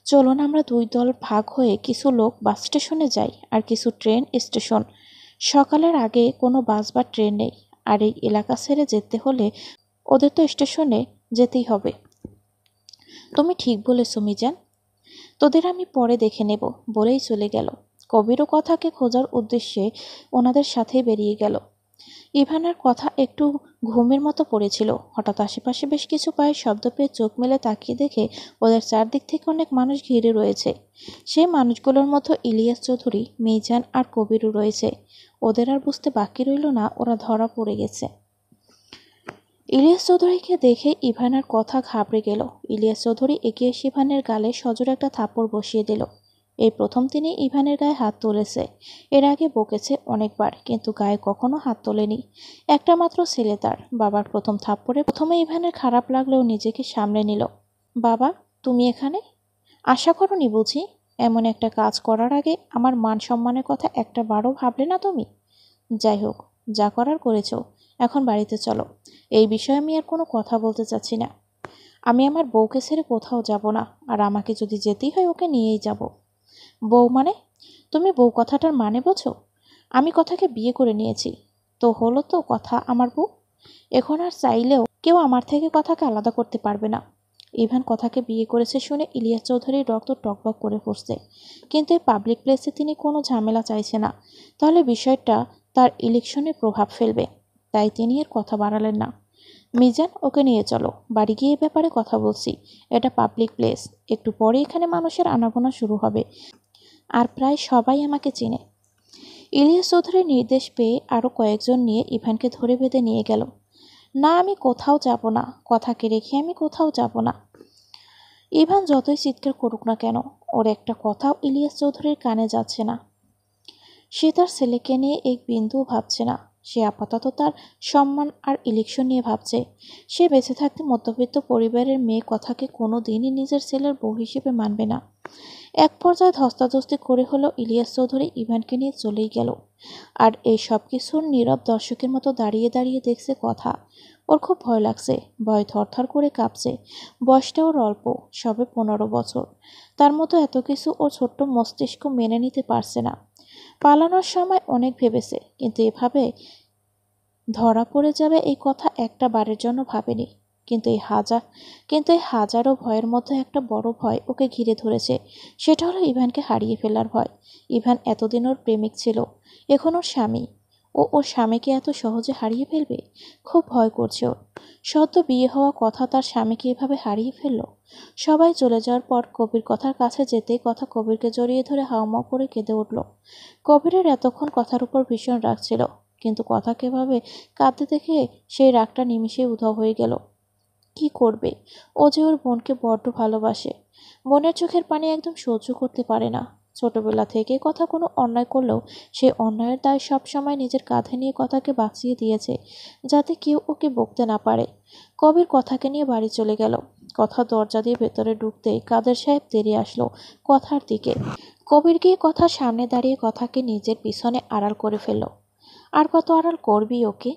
চলুন আমরা 2 দল ভাগ হয়ে কিছু লোক বাস স্টেশনে যাই আর কিছু ট্রেন স্টেশন। সকালের আগে কোনো বাস বা ট্রেন নেই, আর এই এলাকা ছেড়ে যেতে হলে ওদের তো স্টেশনে যেতেই হবে। তুমি ঠিক বলেছ মিজান, তোদের আমি পরে দেখে নেব বলেই চলে গেল। কবিরও কথাকে খোঁজার উদ্দেশ্যে ওনাদের সাথেই বেরিয়ে গেল। ইভানের কথা একটু ঘুমের মতো পড়েছিল। হঠাৎ আশেপাশে বেশ কিছু পায়ের শব্দ পেয়ে চোখ মেলে তাকিয়ে দেখে ওদের চারদিক থেকে অনেক মানুষ ঘিরে রয়েছে। সেই মানুষগুলোর মধ্যে ইলিয়াস চৌধুরী, মিজান আর কবিরও রয়েছে। ওদের আর বুঝতে বাকি রইল না ওরা ধরা পড়ে গেছে। ইলিয়াস চৌধুরীকে দেখে ইভানের কথা ঘাবড়ে গেল। ইলিয়াস চৌধুরী এগিয়ে এসে ইভানের গালে সজোরে একটা থাপ্পড় বসিয়ে দিল। এই প্রথম তিনি ইভানের গায়ে হাত তুলেছে। এর আগে বকেছে অনেকবার, কিন্তু গায়ে কখনো হাত তোলেনি। একটা মাত্র ছেলে তার। বাবার প্রথম থাপ্পড়ে প্রথমে ইভানের খারাপ লাগলেও নিজেকে সামলে নিল। বাবা, তুমি এখানে? আশা করনি বুঝি? এমন একটা কাজ করার আগে আমার মান সম্মানের কথা একটা বারও ভাবলে না তুমি? যাই হোক, যা করার করেছ, এখন বাড়িতে চলো। এই বিষয়ে আমি আর কোনো কথা বলতে চাচ্ছি না। আমি আমার বউকে ছেড়ে কোথাও যাব না, আর আমাকে যদি যেতেই হয় ওকে নিয়েই যাব। বউ মানে? তুমি বউ কথাটার মানে বোঝো? আমি কথাকে বিয়ে করে নিয়েছি, তো হলো তো কথা আমার বউ। এখন আর চাইলেও কেউ আমার থেকে কথাকে আলাদা করতে পারবে না। ইভান কথাকে বিয়ে করেছে শুনে ইলিয়াস চৌধুরীর রক্ত টকবক করে ফুটছে, কিন্তু এই পাবলিক প্লেসে তিনি কোনো ঝামেলা চাইছে না। তাহলে বিষয়টা তার ইলেকশনে প্রভাব ফেলবে, তাই তিনি এর কথা বাড়ালেন না। মিজান, ওকে নিয়ে চলো, বাড়ি গিয়ে এ ব্যাপারে কথা বলছি। এটা পাবলিক প্লেস, একটু পরে এখানে মানুষের আনাগোনা শুরু হবে, আর প্রায় সবাই আমাকে চেনে। ইলিয়াস চৌধুরীর নির্দেশ পেয়ে আরও কয়েকজন নিয়ে ইভানকে ধরে বেঁধে নিয়ে গেল। না, আমি কোথাও যাব না, কথাকে রেখে আমি কোথাও যাব না। ইভান যতই চিৎকার করুক না কেন, ওর একটা কথাও ইলিয়াস চৌধুরীর কানে যাচ্ছে না। সে তার ছেলেকে নিয়ে এক বিন্দুও ভাবছে না। সে আপাতত তার সম্মান আর ইলেকশন নিয়ে ভাবছে। সে বেঁচে থাকতে মধ্যবিত্ত পরিবারের মেয়ে কথাকে কোনো দিনই নিজের ছেলের বউ হিসেবে মানবে না। এক পর্যায়ে ধস্তাধস্তি করে হলেও ইলিয়াস চৌধুরী ইভানকে নিয়ে চলেই গেল। আর এই সব কিছুর নীরব দর্শকের মতো দাঁড়িয়ে দাঁড়িয়ে দেখছে কথা। ওর খুব ভয় লাগছে, ভয় থরথর করে কাঁপছে। বয়সটা ওর অল্প, সবে 15 বছর। তার মতো এত কিছু ওর ছোট্ট মস্তিষ্ক মেনে নিতে পারছে না। পালানোর সময় অনেক ভেবেছে, কিন্তু এভাবে ধরা পড়ে যাবে এই কথা একটা বারের জন্য ভাবেনি। কিন্তু এই হাজারো ভয়ের মধ্যে একটা বড় ভয় ওকে ঘিরে ধরেছে। সেটা হলো ইভানকে হারিয়ে ফেলার ভয়। ইভান এতদিন ওর প্রেমিক ছিল, এখন ওর স্বামী। ওর স্বামীকে এত সহজে হারিয়ে ফেলবে, খুব ভয় করছে ওর। সদ্য বিয়ে হওয়া কথা তার স্বামীকে এভাবে হারিয়ে ফেলল। সবাই চলে যাওয়ার পর কবির কথার কাছে যেতেই কথা কবিরকে জড়িয়ে ধরে হাউমাউ করে কেঁদে উঠল। কবিরের এতক্ষণ কথার উপর ভীষণ রাগ ছিল, কিন্তু কথাকে ভাবে কাঁদতে দেখে সেই রাগটা নিমিষেই উধাও হয়ে গেল। কি করবে? ও যে ওর বোনকে বড্ড ভালোবাসে। বোনের চোখের পানি একদম সহ্য করতে পারে না। ছোটবেলা থেকে কথা কোনো অন্যায় করলেও সেই অন্যায়ের দায় সবসময় নিজের কাঁধে নিয়ে কথাকে বাঁচিয়ে দিয়েছে, যাতে কেউ ওকে বকতে না পারে। কবির কথাকে নিয়ে বাড়ি চলে গেল। কথা দরজা দিয়ে ভেতরে ঢুকতেই কাদের সাহেব তেড়ে আসলো কথার দিকে। কবির গিয়ে কথার সামনে দাঁড়িয়ে কথাকে নিজের পিছনে আড়াল করে ফেলল। আর কত আড়াল করবি ওকে?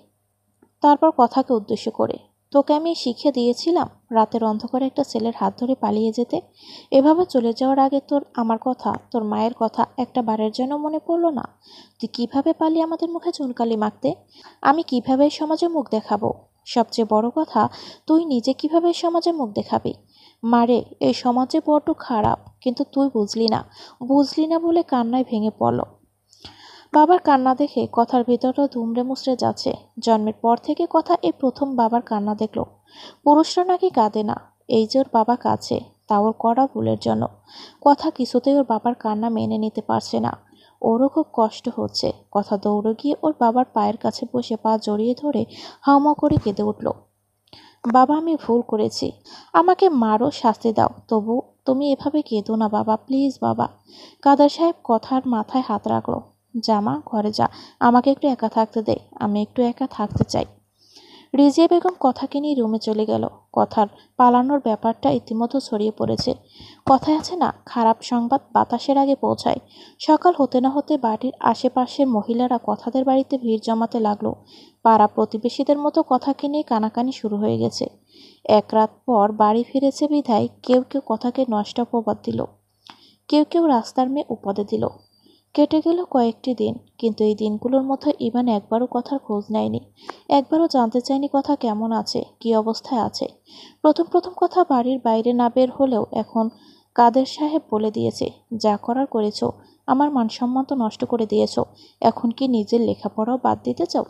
তারপর কথাকে উদ্দেশ্য করে, তোকে আমি শিখিয়ে দিয়েছিলাম রাতের অন্ধকারে একটা ছেলের হাত ধরে পালিয়ে যেতে। এভাবে চলে যাওয়ার আগে তোর আমার কথা, তোর মায়ের কথা একটা বারের জন্য মনে পড়লো না? তুই কিভাবে পালি আমাদের মুখে চুনকালি মাখতে? আমি কিভাবে এই সমাজে মুখ দেখাবো? সবচেয়ে বড় কথা, তুই নিজে কিভাবে এই সমাজে মুখ দেখাবি? মারে, এই সমাজে বড্ড খারাপ, কিন্তু তুই বুঝলি না বলে কান্নায় ভেঙে পড়ল। বাবার কান্না দেখে কথার ভিতরটা দুমড়ে মুচড়ে যাচ্ছে। জন্মের পর থেকে কথা এই প্রথম বাবার কান্না দেখল। পুরুষরা নাকি কাঁদে না, এই যে ওর বাবা কাঁদছে, তা ওর করা ভুলের জন্য। কথা কিছুতেই ওর বাবার কান্না মেনে নিতে পারছে না। ওরও খুব কষ্ট হচ্ছে। কথা দৌড়ে গিয়ে ওর বাবার পায়ের কাছে বসে পা জড়িয়ে ধরে হাউমাউ করে কেঁদে উঠল। বাবা, আমি ভুল করেছি, আমাকে মারো, শাস্তি দাও, তবু তুমি এভাবে কেঁদো না বাবা, প্লিজ বাবা। কাদের সাহেব কথার মাথায় হাত রাখলো। যা মা, ঘরে যা, আমাকে একটু একা থাকতে দে, আমি একটু একা থাকতে চাই। রিজিয়া বেগম কথাকে নিয়ে রুমে চলে গেল। কথার পালানোর ব্যাপারটা ইতিমধ্যে ছড়িয়ে পড়েছে। কথায় আছে না, খারাপ সংবাদ বাতাসের আগে পৌঁছায়। সকাল হতে না হতে বাড়ির আশেপাশের মহিলারা কথাদের বাড়িতে ভিড় জমাতে লাগলো। পাড়া প্রতিবেশীদের মতো কথাকে নিয়ে কানাকানি শুরু হয়ে গেছে। এক রাত পর বাড়ি ফিরেছে বিধায় কেউ কেউ কথাকে নষ্ট অপবাদ দিল, কেউ কেউ রাস্তার মেয়ে উপাধি দিল। কেটে গেল কয়েকটি দিন, কিন্তু এই দিনগুলোর মধ্যে ইভান একবারও কথার খোঁজ নেয়নি। একবারও জানতে চায়নি কথা কেমন আছে, কি অবস্থায় আছে। প্রথম প্রথম কথা বাড়ির বাইরে না বের হলেও এখন কাদের সাহেব বলে দিয়েছে, যা করার করেছো, আমার মানসম্মান তো নষ্ট করে দিয়েছো, এখন কি নিজের লেখাপড়াও বাদ দিতে চাও?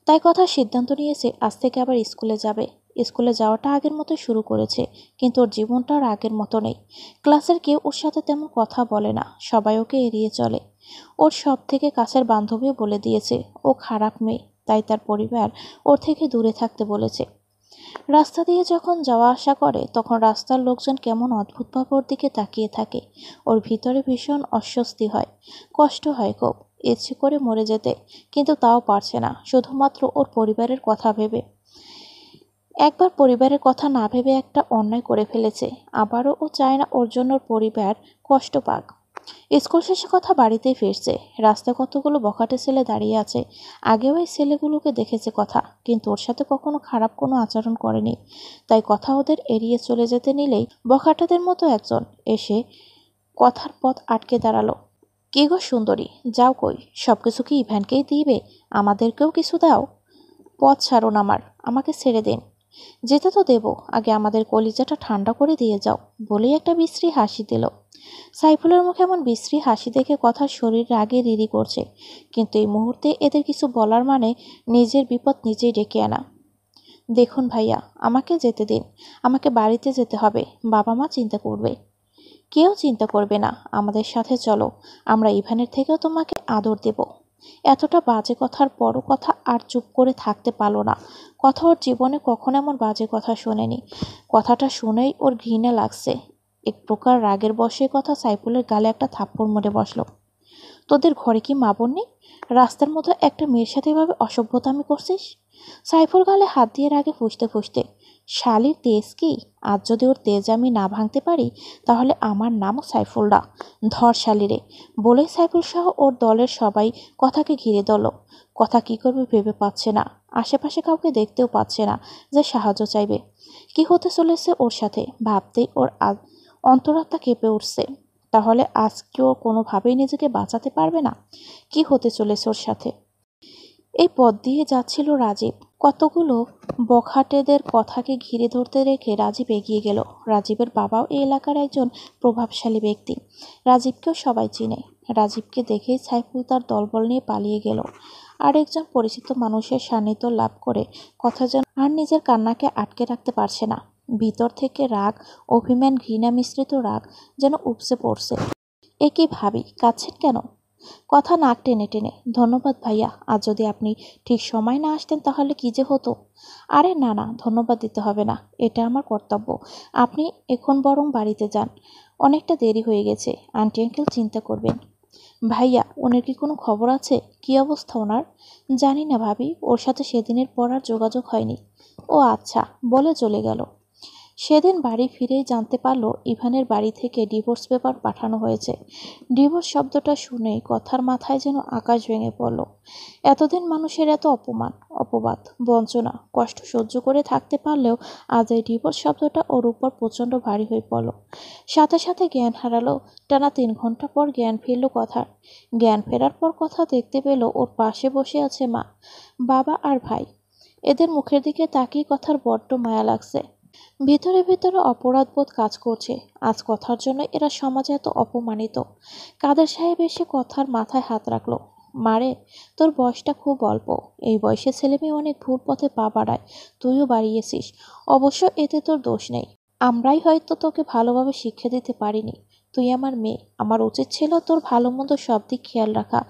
তাই কথা সিদ্ধান্ত নিয়েছে আজ থেকে আবার স্কুলে যাবে। স্কুলে যাওয়াটা আগের মতো শুরু করেছে, কিন্তু ওর জীবনটা আর আগের মতো নেই। ক্লাসের কেউ ওর সাথে তেমন কথা বলে না, সবাই ওকে এড়িয়ে চলে। ওর সব থেকে কাছের বান্ধবীও বলে দিয়েছে ও খারাপ মেয়ে, তাই তার পরিবার ওর থেকে দূরে থাকতে বলেছে। রাস্তা দিয়ে যখন যাওয়া আসা করে তখন রাস্তার লোকজন কেমন অদ্ভুতভাবে ওর দিকে তাকিয়ে থাকে। ওর ভিতরে ভীষণ অস্বস্তি হয়, কষ্ট হয় খুব, ইচ্ছে করে মরে যেতে, কিন্তু তাও পারছে না, শুধুমাত্র ওর পরিবারের কথা ভেবে। একবার পরিবারের কথা না ভেবে একটা অন্যায় করে ফেলেছে, আবারও ও চায় না ওর জন্য ওর পরিবার কষ্ট পাক। স্কুল শেষে কথা বাড়িতেই ফিরছে। রাস্তায় কতগুলো বখাটে ছেলে দাঁড়িয়ে আছে। আগেও এই ছেলেগুলোকে দেখেছে কথা, কিন্তু ওর সাথে কখনো খারাপ কোনো আচরণ করেনি। তাই কথা ওদের এড়িয়ে চলে যেতে নিলেই বখাটেদের মতো একজন এসে কথার পথ আটকে দাঁড়ালো। কি গো সুন্দরী, যাও কই? সবকিছু কি ইভ্যানকেই দিবে? আমাদেরকেও কিছু দাও। পথ ছাড়ুন আমার, আমাকে ছেড়ে দিন। যেতে তো দেব, আগে আমাদের কলিজাটা ঠান্ডা করে দিয়ে যাও, বলেই একটা বিশ্রী হাসি দিল। সাইফুলের মুখে এমন বিশ্রী হাসি দেখে কথার শরীর রাগে রিরি করছে, কিন্তু এই মুহূর্তে এদের কিছু বলার মানে নিজের বিপদ নিজেই ডেকে আনা। দেখুন ভাইয়া, আমাকে যেতে দিন, আমাকে বাড়িতে যেতে হবে, বাবা মা চিন্তা করবে। কেউ চিন্তা করবে না, আমাদের সাথে চলো, আমরা ইভানের থেকেও তোমাকে আদর দেব। এতটা বাজে কথার পরও কথা আর চুপ করে থাকতে পারল না। কথা ওর জীবনে কখনো এমন বাজে কথা শোনেনি। কথাটা শুনেই ওর ঘৃণা লাগছে। এক প্রকার রাগের বশে কথা সাইফুলের গালে একটা থাপ্পড় মেরে বসলো। তোদের ঘরে কি মা বোন নেই? রাস্তার মধ্যে একটা মেয়ের সাথে এভাবে অসভ্যতামি করছিস? সাইফুল গালে হাত দিয়ে রাগে ফুঁসতে ফুঁসতে, শালির তেজ কি? আজ যদি ওর তেজ আমি না ভাঙতে পারি, তাহলে আমার নামও সাইফুল না। ধর শালিরে, বলেই সাইফুল সহ ওর দলের সবাই কথাকে ঘিরে ধরল। কথা কি করবে ভেবে পাচ্ছে না, আশেপাশে কাউকে দেখতেও পাচ্ছে না যে সাহায্য চাইবে। কি হতে চলেছে ওর সাথে ভাবতেই ওর অন্তরাত্মা কেঁপে উঠছে। তাহলে আজ কি ও কোনোভাবেই নিজেকে বাঁচাতে পারবে না? কি হতে চলেছে ওর সাথে? এই পথ দিয়ে যাচ্ছিল রাজীব। কতগুলো বখাটেদের কথাকে ঘিরে ধরতে রেখে রাজীব এগিয়ে গেল। রাজীবের বাবাও এই এলাকার একজন প্রভাবশালী ব্যক্তি। রাজীবকেও সবাই চিনে। রাজীবকে দেখেই সাইফুল তার দলবল নিয়ে পালিয়ে গেল। আর একজন পরিচিত মানুষের সান্নিধ্য লাভ করে কথা যেন আর নিজের কান্নাকে আটকে রাখতে পারছে না। ভিতর থেকে রাগ, অভিমান, ঘৃণা মিশ্রিত রাগ যেন উপচে পড়ছে। এ কি ভাবি, কাঁদছেন কেন? কথা নাক টেনে টেনে, ধন্যবাদ ভাইয়া, আজ যদি আপনি ঠিক সময় না আসতেন তাহলে কি যে হতো। আরে না না, ধন্যবাদ দিতে হবে না, এটা আমার কর্তব্য। আপনি এখন বরং বাড়িতে যান, অনেকটা দেরি হয়ে গেছে, আন্টি আঙ্কেল চিন্তা করবেন। ভাইয়া, ওনার কি কোনো খবর আছে? কি অবস্থা ওনার? জানি না ভাবি, ওর সাথে সেদিনের পর আর যোগাযোগ হয়নি। ও আচ্ছা, বলে চলে গেল। সেদিন বাড়ি ফিরেই জানতে পারল ইভানের বাড়ি থেকে ডিভোর্স পেপার পাঠানো হয়েছে। ডিভোর্স শব্দটা শুনেই কথার মাথায় যেন আকাশ ভেঙে পড়ল। এতদিন মানুষের এত অপমান, অপবাদ, বঞ্চনা, কষ্ট সহ্য করে থাকতে পারলেও আজ এই ডিভোর্স শব্দটা ওর উপর প্রচণ্ড ভারী হয়ে পড়ল। সাথে সাথে জ্ঞান হারালো। টানা 3 ঘন্টা পর জ্ঞান ফিরল কথার। জ্ঞান ফেরার পর কথা দেখতে পেল ওর পাশে বসে আছে মা, বাবা আর ভাই। এদের মুখের দিকে তাকিয়ে কথার বড্ড মায়া লাগছে। ভেতরে ভেতরে অপরাধবোধ কাজ করছে। আজ কথার জন্য এরা সমাজে এত অপমানিত। কাদের সাহেব এসে কথার মাথায় হাত রাখলো। মারে, তোর বয়সটা খুব অল্প, এই বয়সে ছেলেমেয়ে অনেক ভুল পথে পা বাড়ায়, তুইও বাড়িয়েছিস। অবশ্য এতে তোর দোষ নেই, আমরাই হয়তো তোকে ভালোভাবে শিক্ষা দিতে পারিনি। তুই আমার মেয়ে, আমার উচিত ছিল তোর ভালো মন্দ সব দিক খেয়াল রাখা।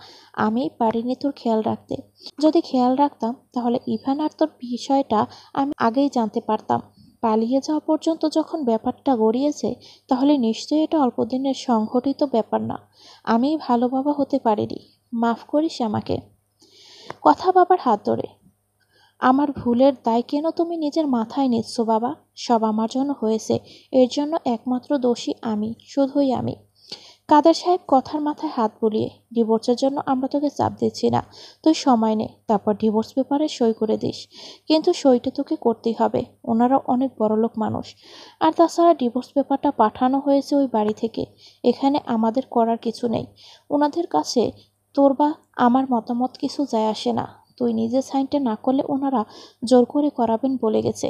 আমি পারিনি তোর খেয়াল রাখতে। যদি খেয়াল রাখতাম তাহলে ইভান আর তোর বিষয়টা আমি আগেই জানতে পারতাম। পালিয়ে যাওয়া পর্যন্ত যখন ব্যাপারটা গড়িয়েছে, তাহলে নিশ্চয়ই এটা অল্পদিনের সংঘটিত ব্যাপার না। আমি ভালো বাবা হতে পারিনি, মাফ করিস আমাকে। কথা বাবার হাত ধরে, আমার ভুলের দায় কেন তুমি নিজের মাথায় নিচ্ছ বাবা? সব আমার জন্য হয়েছে, এর জন্য একমাত্র দোষী আমি, শুধুই আমি। কাদের সাহেব কথার মাথায় হাত বুলিয়ে, ডিভোর্সের জন্য আমরা তোকে চাপ দিচ্ছি না, তুই সময় নে, তারপর ডিভোর্স পেপারে সই করে দিস। কিন্তু সইটা তোকে করতেই হবে, ওনারা অনেক বড়লোক মানুষ। আর তাছাড়া ডিভোর্স পেপারটা পাঠানো হয়েছে ওই বাড়ি থেকে, এখানে আমাদের করার কিছু নেই। ওনাদের কাছে তোর বা আমার মতামত কিছু যায় আসে না, তুই নিজে সাইনটা না করলে ওনারা জোর করে করাবেন বলে গেছে।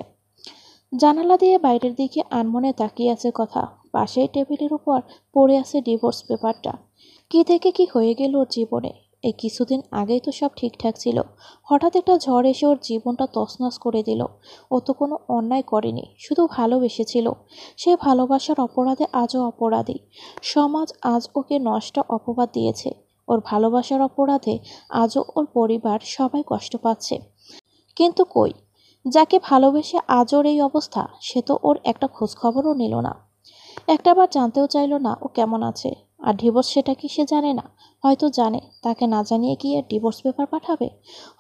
জানালা দিয়ে বাইরের দিকে আনমনে তাকিয়ে আছে কথা। পাশেই টেবিলের উপর পড়ে আছে ডিভোর্স পেপারটা। কি থেকে কি হয়ে গেল ওর জীবনে? এই কিছুদিন আগেই তো সব ঠিকঠাক ছিল, হঠাৎ একটা ঝড় এসে ওর জীবনটা তছনছ করে দিল। ও তো কোনো অন্যায় করেনি, শুধু ভালোবেসেছিল। সে ভালোবাসার অপরাধে আজও অপরাধী। সমাজ আজ ওকে নষ্ট অপবাদ দিয়েছে। ওর ভালোবাসার অপরাধে আজও ওর পরিবার সবাই কষ্ট পাচ্ছে। কিন্তু কই, যাকে ভালোবেসে আজ ওর এই অবস্থা, সে তো ওর একটা খোঁজখবরও নিল না। একটাবার জানতেও চাইল না ও কেমন আছে। আর ডিভোর্স সেটা কি সে জানে না? হয়তো জানে, তাকে না জানিয়ে কি আর ডিভোর্স পেপার পাঠাবে?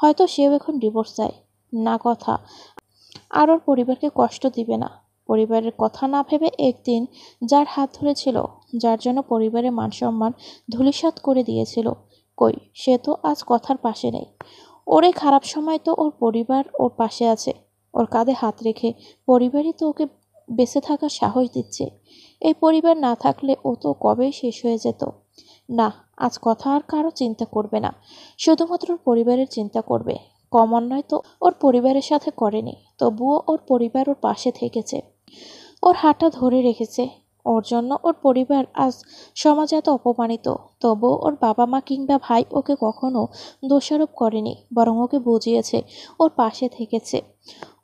হয়তো সেও এখন ডিভোর্স চায় না কথা, আর ওর পরিবারকে কষ্ট দিবে না। পরিবারের কথা না ভেবে একদিন যার হাত ধরেছিল, যার জন্য পরিবারের মান সম্মান ধূলিসাৎ করে দিয়েছিল, কই সে তো আজ কথার পাশে নেই। ওর এই খারাপ সময় তো ওর পরিবার ওর পাশে আছে, ওর কাঁধে হাত রেখে পরিবারই তো ওকে বেঁচে থাকার সাহস দিচ্ছে। এই পরিবার না থাকলে ও তো কবেই শেষ হয়ে যেত। না, আজ কথা আর কারো চিন্তা করবে না, শুধুমাত্র ওর পরিবারের চিন্তা করবে। কম অন্যায় তো ওর পরিবারের সাথে করেনি, তবুও ওর পরিবার ওর পাশে থেকেছে, ওর হাতটা ধরে রেখেছে। ওর জন্য ওর পরিবার আজ সমাজে এত অপমানিত, তবুও ওর বাবা মা কিংবা ভাই ওকে কখনো দোষারোপ করেনি, বরং ওকে বুঝিয়েছে, ওর পাশে থেকেছে।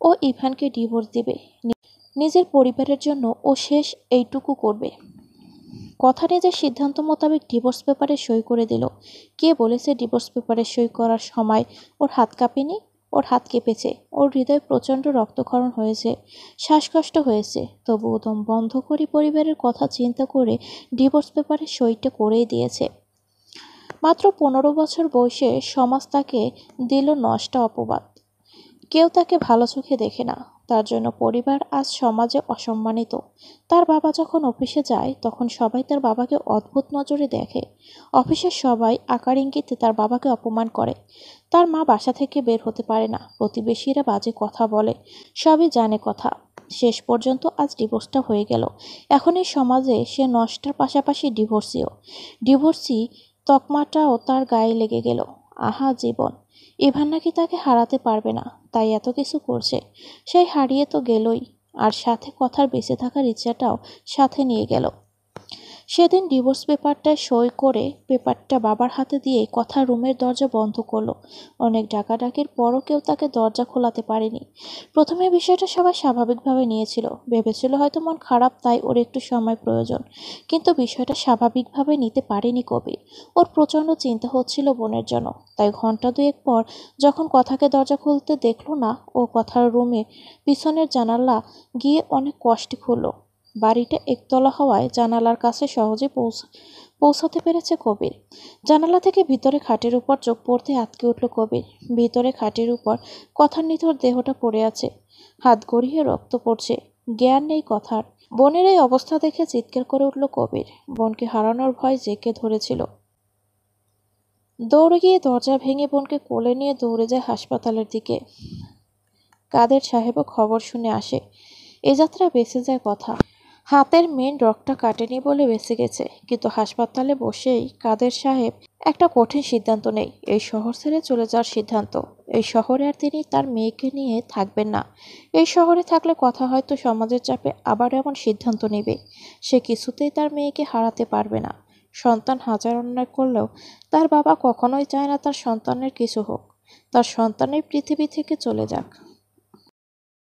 ও ইভানকে ডিভোর্স দিবে, নিজের পরিবারের জন্য ও শেষ এইটুকু করবে। কথা নিজের সিদ্ধান্ত মোতাবেক ডিভোর্স পেপারে সই করে দিল। কে বলেছে ডিভোর্স পেপারে সই করার সময় ওর হাত কাঁপেনি? ওর হাত কেঁপেছে, ওর হৃদয় প্রচণ্ড রক্তক্ষরণ হয়েছে, শ্বাসকষ্ট হয়েছে, তবুও দম বন্ধ করে পরিবারের কথা চিন্তা করে ডিভোর্স পেপারে সইটা করেই দিয়েছে। মাত্র 15 বছর বয়সে সমাজ তাকে দিল নষ্ট অপবাদ। কেউ তাকে ভালো চোখে দেখে না, তার জন্য পরিবার আজ সমাজে অসম্মানিত। তার বাবা যখন অফিসে যায় তখন সবাই তার বাবাকে অদ্ভুত নজরে দেখে। অফিসের সবাই আকার ইঙ্গিতে তার বাবাকে অপমান করে। তার মা বাসা থেকে বের হতে পারে না, প্রতিবেশীরা বাজে কথা বলে, সবই জানে কথা। শেষ পর্যন্ত আজ ডিভোর্সটা হয়ে গেল। এখন এই সমাজে সে নষ্টার পাশাপাশি ডিভোর্সিও। ডিভোর্সি তকমাটাও তার গায়ে লেগে গেল। আহা জীবন! ইভান নাকি তাকে হারাতে পারবে না, তাই এত কিছু করছে। সেই হারিয়ে তো গেলই, আর সাথে কথার বেঁচে থাকার ইচ্ছাটাও সাথে নিয়ে গেল। সেদিন ডিভোর্স পেপারটায় সই করে পেপারটা বাবার হাতে দিয়ে কথা রুমের দরজা বন্ধ করলো। অনেক ডাকাডাকির পরও কেউ তাকে দরজা খোলাতে পারেনি। প্রথমে বিষয়টা সবাই স্বাভাবিকভাবে নিয়েছিল, ভেবেছিল হয়তো মন খারাপ তাই ওর একটু সময় প্রয়োজন। কিন্তু বিষয়টা স্বাভাবিকভাবে নিতে পারেনি কবির। ওর প্রচণ্ড চিন্তা হচ্ছিল বোনের জন্য। তাই ঘন্টা দুয়েক পর যখন কথাকে দরজা খুলতে দেখলো না, ও কথার রুমে পিছনের জানালা গিয়ে অনেক কষ্টে খুলল। বাড়িটা একতলা হওয়ায় জানালার কাছে সহজে পৌঁছাতে পেরেছে কবির। জানালা থেকে ভিতরে খাটের উপর চোখ পড়তে আটকে উঠল কবির। ভিতরে খাটের উপর কথার নিথর দেহটা পড়ে আছে, হাত গড়িয়ে রক্ত পড়ছে, জ্ঞান নেই কথার। বোনের এই অবস্থা দেখে চিৎকার করে উঠল কবির। বোনকে হারানোর ভয় জেঁকে ধরেছিল। দৌড়ে গিয়ে দরজা ভেঙে বোনকে কোলে নিয়ে দৌড়ে যায় হাসপাতালের দিকে। কাদের সাহেবও খবর শুনে আসে। এ যাত্রায় বেঁচে যায় কথা। হাতের মেন রগটা কাটেনি বলে বেঁচে গেছে। কিন্তু হাসপাতালে বসেই কাদের সাহেব একটা কঠিন সিদ্ধান্ত নেই, এই শহর ছেড়ে চলে যাওয়ার সিদ্ধান্ত। এই শহরে আর তিনি তার মেয়েকে নিয়ে থাকবেন না। এই শহরে থাকলে কথা হয়তো সমাজের চাপে আবার এমন সিদ্ধান্ত নেবে। সে কিছুতেই তার মেয়েকে হারাতে পারবে না। সন্তান হাজার অন্যায় করলেও তার বাবা কখনোই চায় না তার সন্তানের কিছু হোক, তার সন্তানের পৃথিবী থেকে চলে যাক।